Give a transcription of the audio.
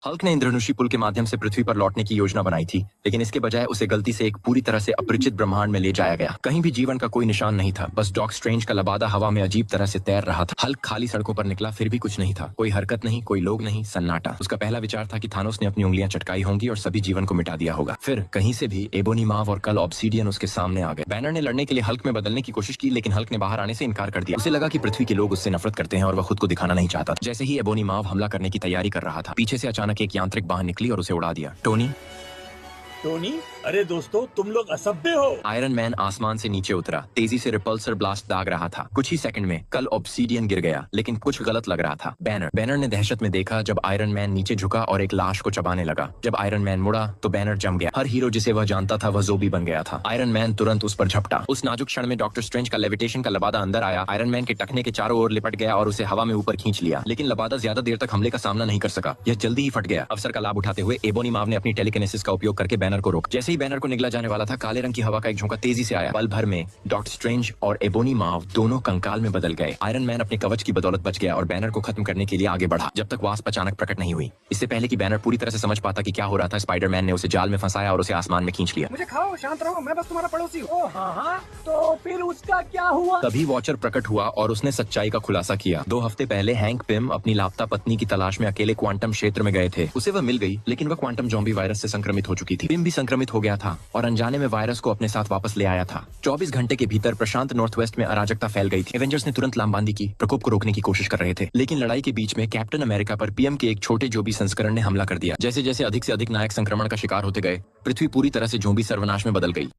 Hulk ने इंद्रधनुषी पुल के माध्यम से पृथ्वी पर लौटने की योजना बनाई थी, लेकिन इसके बजाय उसे गलती से एक पूरी तरह से अपरिचित ब्रह्मांड में ले जाया गया। कहीं भी जीवन का कोई निशान नहीं था, बस डॉक्टर स्ट्रेंज का लबादा हवा में अजीब तरह से तैर रहा था। हल्क खाली सड़कों पर निकला, फिर भी कुछ नहीं था। कोई हरकत नहीं, कोई लोग नहीं, सन्नाटा। उसका पहला विचार था कि थानोस ने अपनी उंगलियां चटकाई होंगी और सभी जीवन को मिटा दिया होगा। फिर कहीं से भी एबोनी माव और कल ऑब्सीडियन उसके सामने आ गए। बैनर ने लड़ने के लिए हल्क में बदलने की कोशिश की, लेकिन हल्क ने बाहर आने से इनकार कर दिया। उसे लगा कि पृथ्वी के लोग उससे नफरत करते हैं और वह खुद को दिखाना नहीं चाहता। जैसे ही एबोनी माव हमला करने की तैयारी कर रहा था, पीछे से अचानक एक यांत्रिक वाहन निकली और उसे उड़ा दिया। टोनी, अरे दोस्तों, तुम लोग असभ्य हो। आयरन मैन आसमान से नीचे उतरा, तेजी से रिपल्सर ब्लास्ट दाग रहा था। कुछ ही सेकंड में कल ऑब्सीडियन गिर गया, लेकिन कुछ गलत लग रहा था। बैनर ने दहशत में देखा जब आयरन मैन नीचे झुका और एक लाश को चबाने लगा। जब आयरन मैन मुड़ा तो बैनर जम गया। हर हीरो जिसे वह जानता था वह ज़ोंबी बन गया था। आयरन मैन तुरंत उस पर झपटा। उस नाजुक क्षण में डॉक्टर स्ट्रेंज का लेविटेशन का लबादा अंदर आया, आयरन मैन के टखने के चारों ओर लिपट गया और उसे हवा में ऊपर खींच लिया। लेकिन लबादा ज्यादा देर तक हमले का सामना नहीं कर सका, यह जल्दी ही फट गया। अवसर का लाभ उठाते हुए एबोनी माव ने अपनी टेलीकिनेसिस का उपयोग करके बैनर को रोका। जैसे ही बैनर को निगला जाने वाला था, काले रंग की हवा का एक झोंका तेजी से आया। पल भर में डॉक्टर स्ट्रेंज और एबोनी माव दोनों कंकाल में बदल गए। आयरन मैन अपने कवच की बदौलत बच गया और बैनर को खत्म करने के लिए आगे बढ़ा, जब तक वास्प अचानक प्रकट नहीं हुई। इससे पहले कि बैनर पूरी तरह से समझ पाता कि क्या हो रहा था, स्पाइडरमैन ने उसे जाल में फंसाया और उसे आसमान में खींच लिया। मुझे खाओ, शांत रहो, मैं बस तुम्हारा पड़ोसी हूँ। हाँ, तो फिर उसका क्या हुआ? तभी वॉचर प्रकट हुआ और उसने सच्चाई का खुलासा किया। 2 हफ्ते पहले हैंक पिम अपनी लापता पत्नी की तलाश में अकेले क्वांटम क्षेत्र में गए थे। उसे वह मिल गई, लेकिन वह क्वांटम ज़ॉम्बी वायरस से संक्रमित हो चुकी थी। पिम भी संक्रमित हो गया था और अनजाने में वायरस को अपने साथ वापस ले आया था। 24 घंटे के भीतर प्रशांत नॉर्थ वेस्ट में अराजकता फैल गई थी। एवेंजर्स ने तुरंत लामबंदी की, प्रकोप को रोकने की कोशिश कर रहे थे, लेकिन लड़ाई के बीच में कैप्टन अमेरिका पर पीएम के एक छोटे जोबी संस्करण ने हमला कर दिया। जैसे जैसे अधिक से अधिक नायक संक्रमण का शिकार होते गए, पृथ्वी पूरी तरह से जोबी सर्वनाश में बदल गई।